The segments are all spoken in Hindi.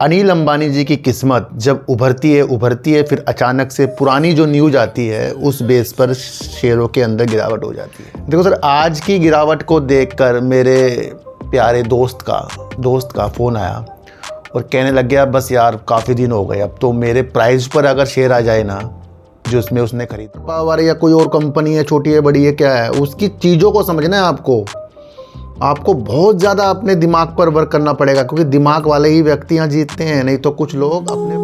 अनिल अंबानी जी की किस्मत जब उभरती है फिर अचानक से पुरानी जो न्यूज़ आती है उस बेस पर शेयरों के अंदर गिरावट हो जाती है। देखो सर, आज की गिरावट को देखकर मेरे प्यारे दोस्त का फ़ोन आया और कहने लग गया बस यार काफ़ी दिन हो गए, अब तो मेरे प्राइस पर अगर शेयर आ जाए ना जो उसमें उसने खरीदा पावर या कोई और कंपनी है, छोटी है बड़ी है क्या है, उसकी चीज़ों को समझना है आपको बहुत ज़्यादा अपने दिमाग पर वर्क करना पड़ेगा, क्योंकि दिमाग वाले ही व्यक्ति यहाँ जीतते हैं, नहीं तो कुछ लोग अपने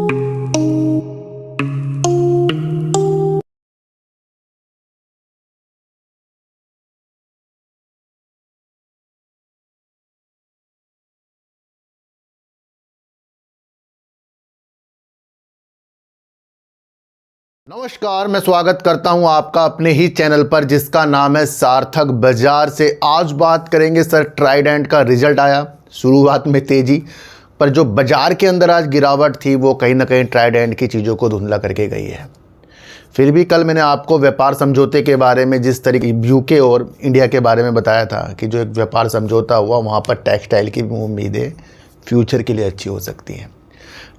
नमस्कार, मैं स्वागत करता हूं आपका अपने ही चैनल पर जिसका नाम है सार्थक बाजार से। आज बात करेंगे सर, ट्राइडेंट का रिजल्ट आया, शुरुआत में तेज़ी, पर जो बाजार के अंदर आज गिरावट थी वो कहीं ना कहीं ट्राइडेंट की चीज़ों को धुंधला करके गई है। फिर भी कल मैंने आपको व्यापार समझौते के बारे में, जिस तरीके यूके और इंडिया के बारे में बताया था कि जो एक व्यापार समझौता हुआ वहाँ पर टेक्सटाइल की उम्मीदें फ्यूचर के लिए अच्छी हो सकती हैं।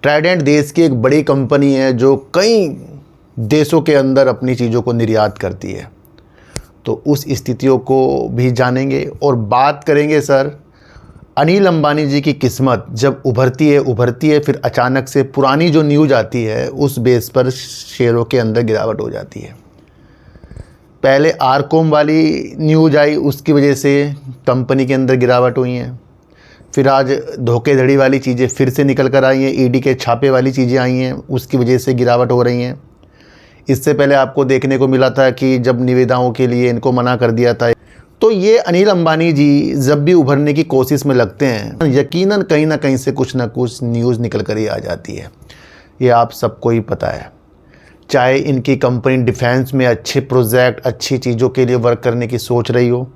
ट्राइडेंट देश की एक बड़ी कंपनी है जो कई देशों के अंदर अपनी चीज़ों को निर्यात करती है, तो उस स्थितियों को भी जानेंगे और बात करेंगे सर, अनिल अंबानी जी की किस्मत जब उभरती है फिर अचानक से पुरानी जो न्यूज़ आती है उस बेस पर शेयरों के अंदर गिरावट हो जाती है। पहले आरकॉम वाली न्यूज़ आई, उसकी वजह से कंपनी के अंदर गिरावट हुई है। फिर आज धोखेधड़ी वाली चीज़ें फिर से निकल कर आई हैं, ईडी के छापे वाली चीज़ें आई हैं, उसकी वजह से गिरावट हो रही हैं। इससे पहले आपको देखने को मिला था कि जब निविदाओं के लिए इनको मना कर दिया था। तो ये अनिल अंबानी जी जब भी उभरने की कोशिश में लगते हैं, यकीनन कहीं ना कहीं से कुछ ना कुछ न्यूज़ निकल कर ही आ जाती है, ये आप सबको ही पता है। चाहे इनकी कंपनी डिफेंस में अच्छे प्रोजेक्ट, अच्छी चीज़ों के लिए वर्क करने की सोच रही हो,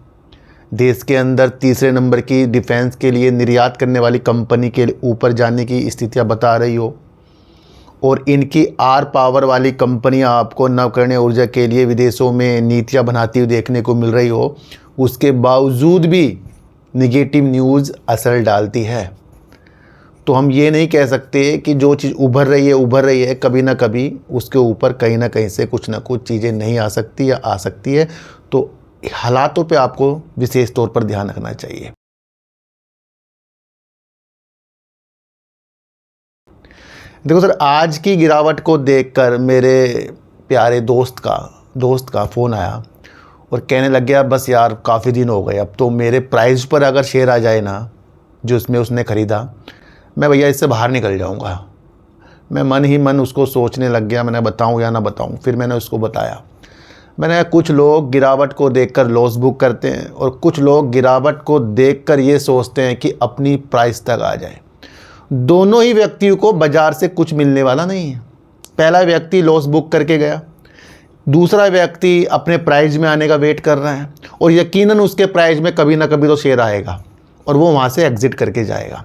देश के अंदर तीसरे नंबर की डिफेंस के लिए निर्यात करने वाली कंपनी के ऊपर जाने की स्थितियाँ बता रही हो, और इनकी आर पावर वाली कंपनियां आपको नवकरणीय ऊर्जा के लिए विदेशों में नीतियां बनाती हुई देखने को मिल रही हो, उसके बावजूद भी निगेटिव न्यूज़ असर डालती है। तो हम ये नहीं कह सकते कि जो चीज़ उभर रही है, कभी ना कभी उसके ऊपर कहीं ना कहीं से कुछ ना कुछ चीज़ें नहीं आ सकती या आ सकती है। तो हालातों पे आपको विशेष तौर पर ध्यान रखना चाहिए। देखो सर, आज की गिरावट को देखकर मेरे प्यारे दोस्त का फ़ोन आया और कहने लग गया बस यार काफ़ी दिन हो गए, अब तो मेरे प्राइस पर अगर शेयर आ जाए ना जो उसमें उसने ख़रीदा, मैं भैया इससे बाहर निकल जाऊंगा। मैं मन ही मन उसको सोचने लग गया, मैंने बताऊं या ना बताऊं। फिर मैंने उसको बताया, मैंने कुछ लोग गिरावट को देखकर लॉस बुक करते हैं और कुछ लोग गिरावट को देखकर ये सोचते हैं कि अपनी प्राइस तक आ जाए। दोनों ही व्यक्तियों को बाजार से कुछ मिलने वाला नहीं है। पहला व्यक्ति लॉस बुक करके गया, दूसरा व्यक्ति अपने प्राइस में आने का वेट कर रहा है और यकीनन उसके प्राइस में कभी ना कभी तो शेयर आएगा और वो वहाँ से एग्जिट करके जाएगा।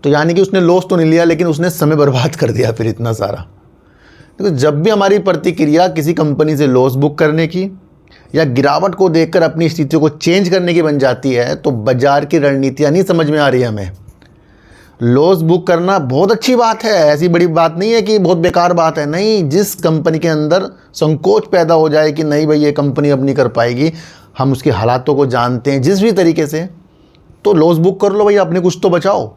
तो यानी कि उसने लॉस तो नहीं लिया, लेकिन उसने समय बर्बाद कर दिया फिर इतना सारा। तो जब भी हमारी प्रतिक्रिया किसी कंपनी से लॉस बुक करने की या गिरावट को देखकर अपनी स्थितियों को चेंज करने की बन जाती है, तो बाजार की रणनीतियाँ नहीं समझ में आ रही है हमें। लॉस बुक करना बहुत अच्छी बात है, ऐसी बड़ी बात नहीं है कि बहुत बेकार बात है, नहीं। जिस कंपनी के अंदर संकोच पैदा हो जाए कि नहीं भाई ये कंपनी अब नहीं कर पाएगी, हम उसके हालातों को जानते हैं जिस भी तरीके से, तो लॉस बुक कर लो भाई, अपने कुछ तो बचाओ।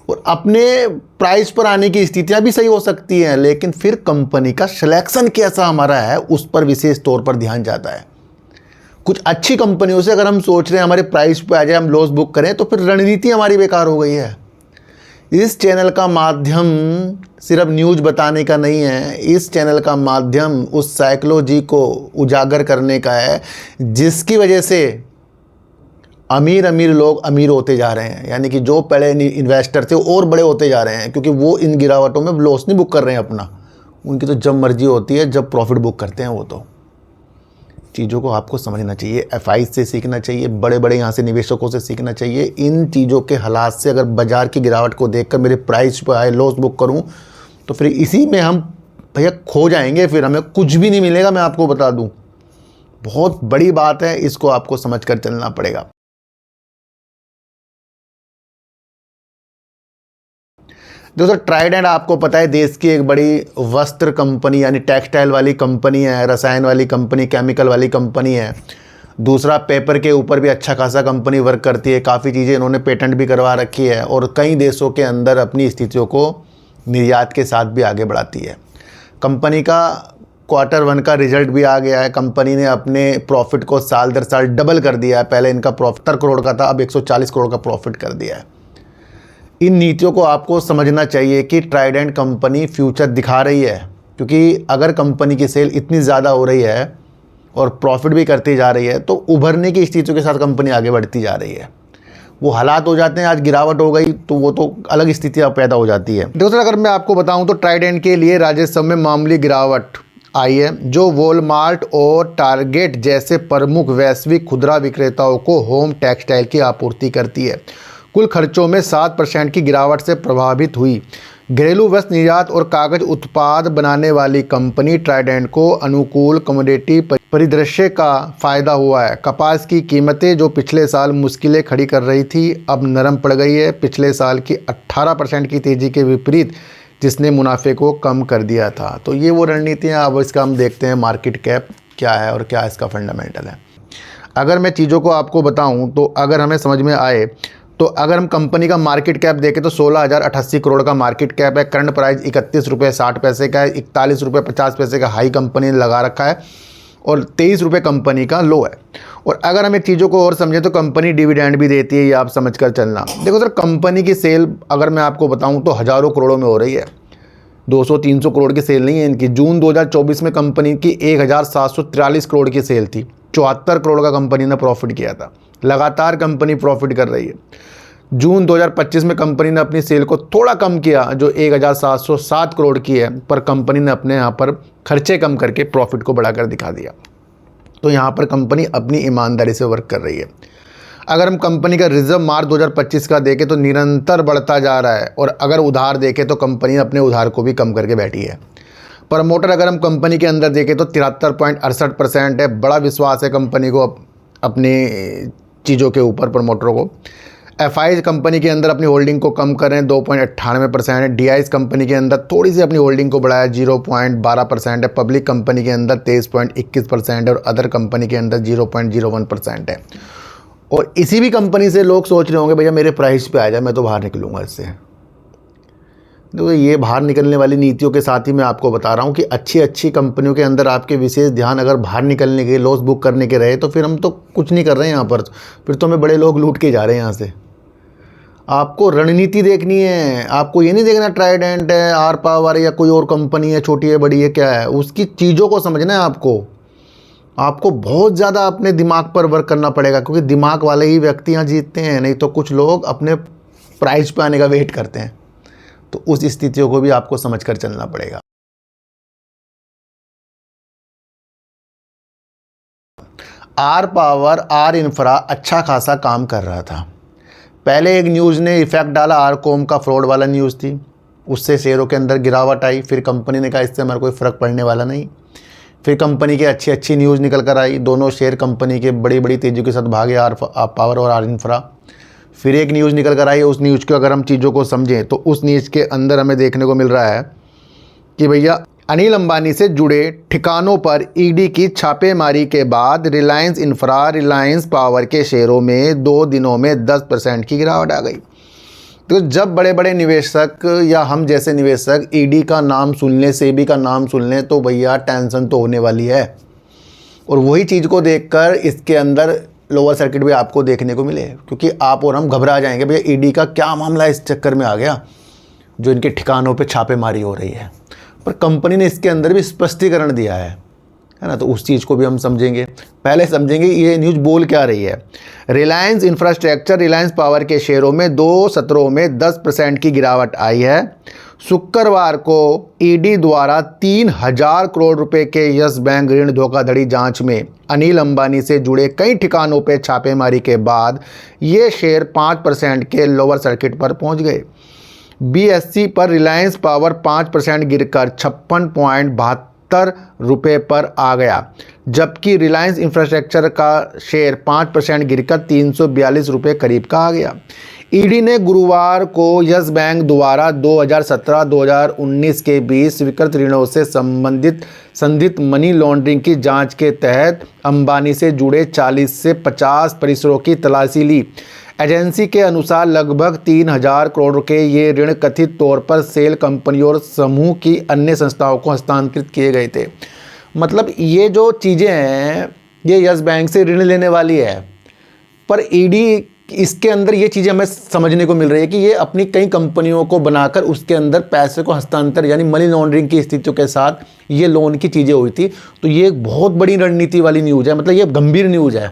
और अपने प्राइस पर आने की स्थितियां भी सही हो सकती हैं, लेकिन फिर कंपनी का सिलेक्शन कैसा हमारा है उस पर विशेष तौर पर ध्यान जाता है। कुछ अच्छी कंपनियों से अगर हम सोच रहे हैं हमारे प्राइस पे आ जाए, हम लॉस बुक करें, तो फिर रणनीति हमारी बेकार हो गई है। इस चैनल का माध्यम सिर्फ न्यूज़ बताने का नहीं है, इस चैनल का माध्यम उस साइकोलॉजी को उजागर करने का है जिसकी वजह से अमीर लोग अमीर होते जा रहे हैं, यानी कि जो पहले इन्वेस्टर थे और बड़े होते जा रहे हैं, क्योंकि वो इन गिरावटों में लॉस नहीं बुक कर रहे हैं अपना। उनकी तो जब मर्जी होती है, जब प्रॉफिट बुक करते हैं वो। तो चीज़ों को आपको समझना चाहिए, एफआई से सीखना चाहिए, बड़े बड़े यहाँ से निवेशकों से सीखना चाहिए। इन चीज़ों के हालात से अगर बाजार की गिरावट को देखकर मेरे प्राइस पर आए लॉस बुक करूँ, तो फिर इसी में हम भैया खो जाएंगे, फिर हमें कुछ भी नहीं मिलेगा, मैं आपको बता दूँ। बहुत बड़ी बात है, इसको आपको समझ कर चलना पड़ेगा। दोस्तों ट्राइडेंट आपको पता है देश की एक बड़ी वस्त्र कंपनी यानी टेक्सटाइल वाली कंपनी है, रसायन वाली कंपनी, केमिकल वाली कंपनी है। दूसरा पेपर के ऊपर भी अच्छा खासा कंपनी वर्क करती है, काफ़ी चीज़ें इन्होंने पेटेंट भी करवा रखी है और कई देशों के अंदर अपनी स्थितियों को निर्यात के साथ भी आगे बढ़ाती है। कंपनी का Q1 का रिजल्ट भी आ गया है। कंपनी ने अपने प्रॉफिट को साल दर साल डबल कर दिया है। पहले इनका 70 करोड़ का था, अब 140 करोड़ का प्रॉफिट कर दिया है। इन नीतियों को आपको समझना चाहिए कि ट्राइडेंट कंपनी फ्यूचर दिखा रही है, क्योंकि अगर कंपनी की सेल इतनी ज़्यादा हो रही है और प्रॉफिट भी करती जा रही है तो उभरने की स्थितियों के साथ कंपनी आगे बढ़ती जा रही है। वो हालात हो जाते हैं, आज गिरावट हो गई तो वो तो अलग स्थितियाँ पैदा हो जाती है। दूसरा अगर मैं आपको बताऊं तो ट्राइडेंट के लिए राजस्व में मामूली गिरावट आई है, जो वॉलमार्ट और टारगेट जैसे प्रमुख वैश्विक खुदरा विक्रेताओं को होम टेक्सटाइल की आपूर्ति करती है। कुल खर्चों में 7% की गिरावट से प्रभावित हुई। घरेलू वस्त्र निर्यात और कागज उत्पाद बनाने वाली कंपनी ट्राइडेंट को अनुकूल कमोडिटी परिदृश्य का फायदा हुआ है। कपास की कीमतें जो पिछले साल मुश्किलें खड़ी कर रही थी अब नरम पड़ गई है, पिछले साल की 18% की तेज़ी के विपरीत, जिसने मुनाफे को कम कर दिया था। तो ये वो रणनीतियाँ, अब इसका हम देखते हैं मार्केट कैप क्या है और क्या इसका फंडामेंटल है। अगर मैं चीज़ों को आपको बताऊं तो अगर हमें समझ में आए तो अगर हम कंपनी का मार्केट कैप देखें तो 16,088 करोड़ का मार्केट कैप है। करंट प्राइस 31 रुपये 60 पैसे का है। 41 रुपये 50 पैसे का हाई कंपनी ने लगा रखा है और 23 रुपये कंपनी का लो है। और अगर हम एक चीज़ों को और समझें तो कंपनी डिविडेंड भी देती है, ये आप समझ कर चलना। देखो सर, कंपनी की सेल अगर मैं आपको बताऊं तो हज़ारों करोड़ों में हो रही है, 200-300 करोड़ की सेल नहीं है इनकी। जून 2024 में कंपनी की 1,743 करोड़ की सेल थी, 74 करोड़ का कंपनी ने प्रॉफिट किया था। लगातार कंपनी प्रॉफिट कर रही है। जून 2025 में कंपनी ने अपनी सेल को थोड़ा कम किया, जो 1,707 करोड़ की है, पर कंपनी ने अपने यहाँ पर खर्चे कम करके प्रॉफिट को बढ़ाकर दिखा दिया। तो यहाँ पर कंपनी अपनी ईमानदारी से वर्क कर रही है। अगर हम कंपनी का रिजर्व मार्च 2025 का देखें तो निरंतर बढ़ता जा रहा है, और अगर उधार देखें तो कंपनी अपने उधार को भी कम करके बैठी है। प्रमोटर अगर हम कंपनी के अंदर देखें तो 73.68% है। बड़ा विश्वास है कंपनी को अपनी चीज़ों के ऊपर, प्रमोटरों को। एफआईज कंपनी के अंदर अपनी होल्डिंग को कम करें 2.98% है। डीआईज कंपनी के अंदर थोड़ी सी अपनी होल्डिंग को बढ़ाया 0.12% है। पब्लिक कंपनी के अंदर 23.21% है और अदर कंपनी के अंदर 0.01% है। और इसी भी कंपनी से लोग सोच रहे होंगे भैया मेरे प्राइस पे आ जाए, मैं तो बाहर निकलूँगा इससे। तो ये बाहर निकलने वाली नीतियों के साथ ही मैं आपको बता रहा हूँ कि अच्छी अच्छी कंपनियों के अंदर आपके विशेष ध्यान अगर बाहर निकलने के, लॉस बुक करने के रहे तो फिर हम तो कुछ नहीं कर रहे हैं यहाँ पर, फिर तो हमें बड़े लोग लूट के जा रहे हैं यहाँ से। आपको रणनीति देखनी है, आपको ये नहीं देखना ट्राइडेंट है, आर पावर या कोई और कंपनी है, छोटी है बड़ी है क्या है, उसकी चीज़ों को समझना है आपको बहुत ज़्यादा अपने दिमाग पर वर्क करना पड़ेगा, क्योंकि दिमाग वाले ही व्यक्ति यहाँ जीतते हैं, नहीं तो कुछ लोग अपने प्राइस पे आने का वेट करते हैं। तो उस स्थितियों को भी आपको समझ कर चलना पड़ेगा। आर पावर, आर इंफ्रा अच्छा खासा काम कर रहा था। पहले एक न्यूज़ ने इफेक्ट डाला, आरकॉम का फ्रॉड वाला न्यूज़ थी, उससे शेयरों के अंदर गिरावट आई। फिर कंपनी ने कहा इससे हमारा कोई फ़र्क पड़ने वाला नहीं। फिर कंपनी की अच्छी अच्छी न्यूज़ निकल कर आई, दोनों शेयर कंपनी के बड़ी बड़ी तेज़ी के साथ भागे, आर पावर और आर इंफ्रा। फिर एक न्यूज़ निकल कर आई, उस न्यूज़ को अगर हम चीज़ों को समझें तो उस न्यूज़ के अंदर हमें देखने को मिल रहा है कि भैया अनिल अंबानी से जुड़े ठिकानों पर ईडी की छापेमारी के बाद रिलायंस इंफ्रा, रिलायंस पावर के शेयरों में 2 दिनों में 10% की गिरावट आ गई। तो जब बड़े बड़े निवेशक या हम जैसे निवेशक ईडी का नाम सुन लें, सेबी का नाम सुन लें, तो भैया टेंशन तो होने वाली है। और वही चीज़ को देखकर इसके अंदर लोअर सर्किट भी आपको देखने को मिले, क्योंकि आप और हम घबरा जाएंगे भैया ईडी का क्या मामला इस चक्कर में आ गया जो इनके ठिकानों पे छापेमारी हो रही है। पर कंपनी ने इसके अंदर भी स्पष्टीकरण दिया है ना, तो उस चीज़ को भी हम समझेंगे। पहले समझेंगे ये न्यूज़ बोल क्या रही है। रिलायंस इंफ्रास्ट्रक्चर, रिलायंस पावर के शेयरों में 2 सत्रों में 10% की गिरावट आई है। शुक्रवार को ईडी द्वारा 3,000 करोड़ रुपए के यस बैंक ऋण धोखाधड़ी जांच में अनिल अंबानी से जुड़े कई ठिकानों पर छापेमारी के बाद ये शेयर 5% के लोअर सर्किट पर पहुंच गए। बीएसई पर रिलायंस पावर 5% गिरकर 56.72 रुपये पर आ गया, जबकि रिलायंस इंफ्रास्ट्रक्चर का शेयर 5% गिरकर 342 रुपये करीब का आ गया। ईडी ने गुरुवार को यस बैंक द्वारा 2017-2019 के बीच स्वीकृत ऋणों से संबंधित मनी लॉन्ड्रिंग की जांच के तहत अंबानी से जुड़े 40 से 50 परिसरों की तलाशी ली। एजेंसी के अनुसार लगभग 3,000 करोड़ के ये ऋण कथित तौर पर सेल कंपनियों और समूह की अन्य संस्थाओं को हस्तांतरित किए गए थे। मतलब ये जो चीज़ें हैं ये यस बैंक से ऋण लेने वाली है, पर ईडी इसके अंदर ये चीज़ें हमें समझने को मिल रही है कि ये अपनी कई कंपनियों को बनाकर उसके अंदर पैसे को हस्तांतर यानी मनी लॉन्ड्रिंग की स्थितियों के साथ ये लोन की चीज़ें हुई थी। तो ये एक बहुत बड़ी रणनीति वाली न्यूज़ है, मतलब ये गंभीर न्यूज़ है।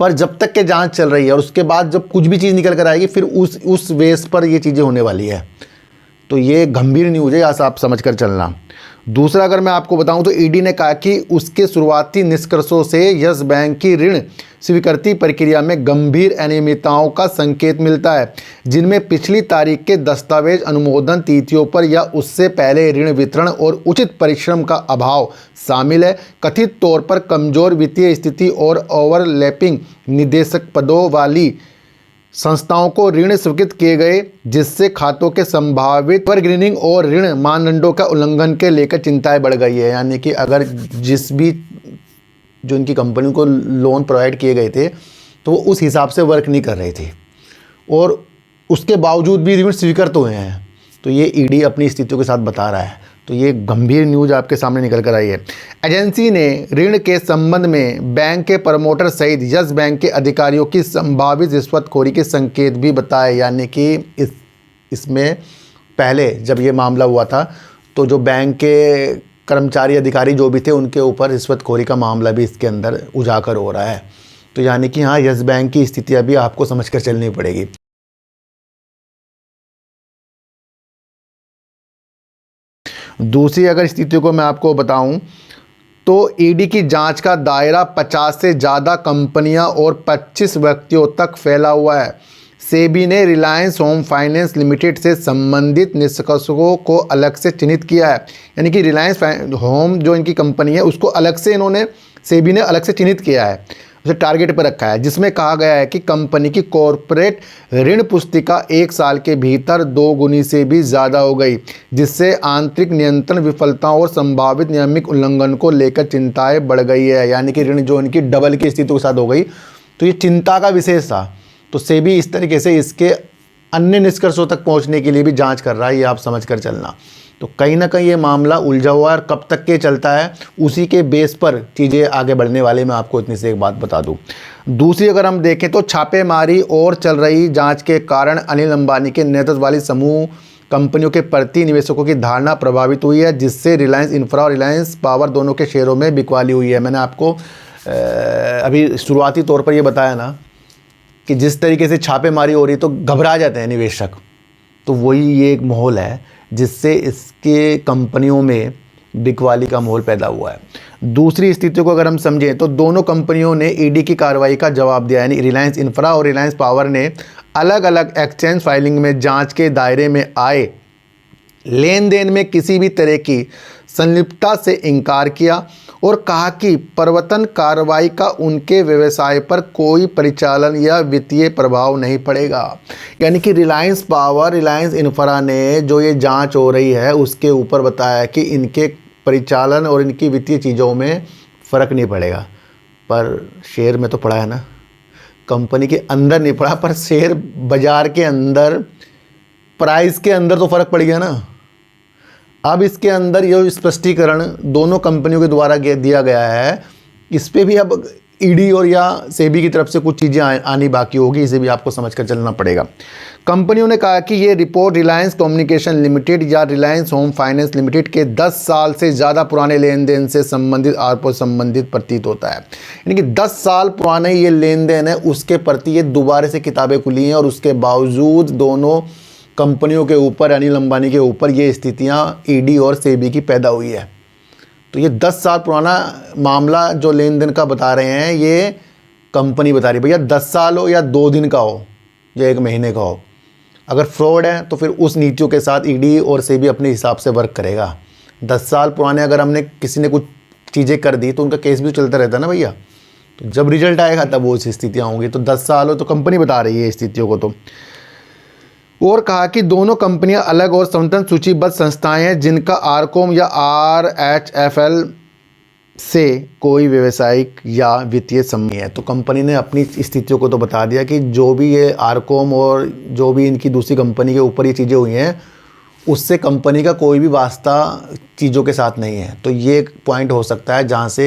पर जब तक के जांच चल रही है और उसके बाद जब कुछ भी चीज़ निकल कर आएगी फिर उस बेस पर ये चीज़ें होने वाली है। तो ये गंभीर न्यूज़ है, यहाँ आप समझ कर चलना। दूसरा अगर मैं आपको बताऊं तो ईडी ने कहा कि उसके शुरुआती निष्कर्षों से यस बैंक की ऋण स्वीकृति प्रक्रिया में गंभीर अनियमितताओं का संकेत मिलता है, जिनमें पिछली तारीख के दस्तावेज अनुमोदन तिथियों पर या उससे पहले ऋण वितरण और उचित परिश्रम का अभाव शामिल है। कथित तौर पर कमजोर वित्तीय स्थिति और ओवरलैपिंग निदेशक पदों वाली संस्थाओं को ऋण स्वीकृत किए गए, जिससे खातों के संभावित एवरग्रीनिंग और ऋण मानदंडों का उल्लंघन के लेकर चिंताएं बढ़ गई है। यानी कि अगर जिस भी जो इनकी कंपनी को लोन प्रोवाइड किए गए थे तो वो उस हिसाब से वर्क नहीं कर रही थी और उसके बावजूद भी ऋण स्वीकृत हुए हैं। तो ये ईडी अपनी स्थितियों के साथ बता रहा है। तो ये गंभीर न्यूज़ आपके सामने निकल कर आई है। एजेंसी ने ऋण के संबंध में बैंक के प्रमोटर सहित यस बैंक के अधिकारियों की संभावित रिश्वतखोरी के संकेत भी बताए। यानी कि इसमें पहले जब ये मामला हुआ था तो जो बैंक के कर्मचारी अधिकारी जो भी थे उनके ऊपर रिश्वतखोरी का मामला भी इसके अंदर उजागर हो रहा है। तो यानी कि हाँ, यस बैंक की स्थिति अभी आपको समझ कर चलनी पड़ेगी। दूसरी अगर स्थिति को मैं आपको बताऊं तो ईडी की जांच का दायरा 50 से ज़्यादा कंपनियां और 25 व्यक्तियों तक फैला हुआ है। सेबी ने रिलायंस होम फाइनेंस लिमिटेड से संबंधित निष्कर्षों को अलग से चिन्हित किया है। यानी कि रिलायंस होम जो इनकी कंपनी है उसको अलग से इन्होंने सेबी ने अलग से चिन्हित किया है, उसे टारगेट पर रखा है, जिसमें कहा गया है कि कंपनी की कॉरपोरेट ऋण पुस्तिका 1 साल के भीतर 2 गुनी से भी ज़्यादा हो गई, जिससे आंतरिक नियंत्रण विफलताओं और संभावित नियमित उल्लंघन को लेकर चिंताएं बढ़ गई है। यानी कि ऋण जो इनकी डबल की स्थिति के साथ हो गई, तो ये चिंता का विषय था। तो सेबी इस तरीके से इसके अन्य निष्कर्षों तक पहुँचने के लिए भी जाँच कर रहा है, ये आप समझ कर चलना। तो कहीं ना कहीं ये मामला उलझा हुआ है और कब तक के चलता है उसी के बेस पर चीज़ें आगे बढ़ने वाले। मैं आपको इतनी से एक बात बता दूं। दूसरी अगर हम देखें तो छापेमारी और चल रही जांच के कारण अनिल अंबानी के नेतृत्व वाली समूह कंपनियों के प्रति निवेशकों की धारणा प्रभावित हुई है, जिससे रिलायंस इंफ्रा और रिलायंस पावर दोनों के शेयरों में बिकवाली हुई है। मैंने आपको अभी शुरुआती तौर पर यह बताया ना कि जिस तरीके से छापेमारी हो रही तो घबरा जाते हैं निवेशक, तो वही ये एक माहौल है जिससे इसके कंपनियों में बिकवाली का माहौल पैदा हुआ है। दूसरी स्थिति को अगर हम समझें तो दोनों कंपनियों ने ईडी की कार्रवाई का जवाब दिया। यानी रिलायंस इंफ्रा और रिलायंस पावर ने अलग अलग एक्सचेंज फाइलिंग में जांच के दायरे में आए लेन देन में किसी भी तरह की संलिप्तता से इनकार किया और कहा कि प्रवर्तन कार्रवाई का उनके व्यवसाय पर कोई परिचालन या वित्तीय प्रभाव नहीं पड़ेगा। यानी कि रिलायंस पावर, रिलायंस इंफ्रा ने जो ये जांच हो रही है उसके ऊपर बताया कि इनके परिचालन और इनकी वित्तीय चीज़ों में फ़र्क नहीं पड़ेगा। पर शेयर में तो पड़ा है ना, कंपनी के अंदर नहीं पड़ा, पर शेयर बाज़ार के अंदर प्राइस के अंदर तो फ़र्क पड़ गया ना। अब इसके अंदर ये स्पष्टीकरण दोनों कंपनियों के द्वारा दिया गया है, इस पे भी अब ईडी और या सेबी की तरफ से कुछ चीज़ें आनी बाकी होगी, इसे भी आपको समझकर चलना पड़ेगा। कंपनियों ने कहा कि ये रिपोर्ट रिलायंस कम्युनिकेशन लिमिटेड या रिलायंस होम फाइनेंस लिमिटेड के 10 साल से ज़्यादा पुराने लेन देन से संबंधित आरोपों संबंधित प्रतीत होता है। यानी कि 10 साल पुराने ये लेन देन है उसके प्रति ये दोबारा से किताबें खुली हैं और उसके बावजूद दोनों कंपनियों के ऊपर, अनिल अंबानी के ऊपर ये स्थितियाँ ईडी और सेबी की पैदा हुई है। तो ये 10 साल पुराना मामला जो लेन देन का बता रहे हैं ये कंपनी बता रही है। भैया 10 साल हो या 2 दिन का हो या 1 महीने का हो, अगर फ्रॉड है तो फिर उस नीतियों के साथ ईडी और सेबी अपने हिसाब से वर्क करेगा। 10 साल पुराने अगर हमने किसी ने कुछ चीज़ें कर दी तो उनका केस भी चलता रहता है ना भैया। तो जब रिजल्ट आएगा तब वो स्थितियाँ होंगी। तो 10 साल हो तो कंपनी बता रही है स्थितियों को। तो और कहा कि दोनों कंपनियां अलग और स्वतंत्र सूचीबद्ध संस्थाएं हैं जिनका आरकॉम या RHFL से कोई व्यवसायिक या वित्तीय संबंध है। तो कंपनी ने अपनी स्थितियों को तो बता दिया कि जो भी ये आरकॉम और जो भी इनकी दूसरी कंपनी के ऊपर ये चीज़ें हुई हैं उससे कंपनी का कोई भी वास्ता चीज़ों के साथ नहीं है। तो ये एक पॉइंट हो सकता है जहाँ से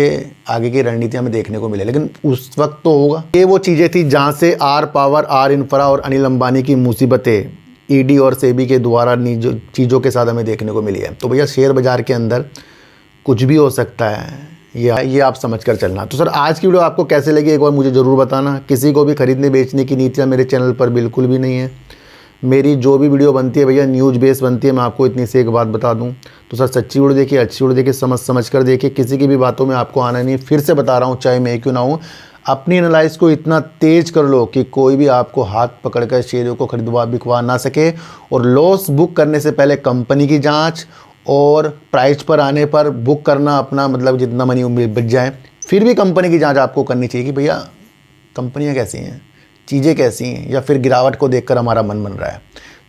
आगे की रणनीति हमें देखने को मिले, लेकिन उस वक्त तो होगा। ये वो चीज़ें थी जहाँ से आर पावर, आर इंफ्रा और अनिल अंबानी की मुसीबतें ईडी और सेबी के द्वारा चीज़ों के साथ हमें देखने को मिली है। तो भैया शेयर बाज़ार के अंदर कुछ भी हो सकता है, ये आप समझ कर चलना। तो सर आज की वीडियो आपको कैसे लगी एक बार मुझे ज़रूर बताना। किसी को भी खरीदने बेचने की नीतियाँ मेरे चैनल पर बिल्कुल भी नहीं है। मेरी जो भी वीडियो बनती है भैया न्यूज़ बेस बनती है। मैं आपको इतनी से एक बात बता दूं, तो सर सच्ची वीडियो देखिए, अच्छी वीडियो देखिए, समझ कर देखिए। किसी की भी बातों में आपको आना नहीं। फिर से बता रहा हूँ, चाहे मैं क्यों ना हूँ, अपनी एनालाइज को इतना तेज़ कर लो कि कोई भी आपको हाथ पकड़कर शेयरों को खरीदवा बिकवा ना सके। और लॉस बुक करने से पहले कंपनी की जाँच और प्राइस पर आने पर बुक करना अपना, मतलब जितना मनी बच जाए। फिर भी कंपनी की जाँच आपको करनी चाहिए कि भैया कंपनियाँ कैसी हैं, चीज़ें कैसी हैं, या फिर गिरावट को देखकर हमारा मन बन रहा है।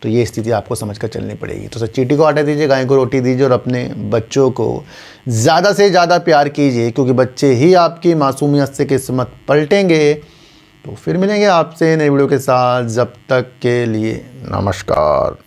तो ये स्थिति आपको समझकर चलनी पड़ेगी। तो सर चींटी को आटा दीजिए, गाय को रोटी दीजिए और अपने बच्चों को ज़्यादा से ज़्यादा प्यार कीजिए, क्योंकि बच्चे ही आपकी मासूमियत से किस्मत पलटेंगे। तो फिर मिलेंगे आपसे नई वीडियो के साथ। जब तक के लिए नमस्कार।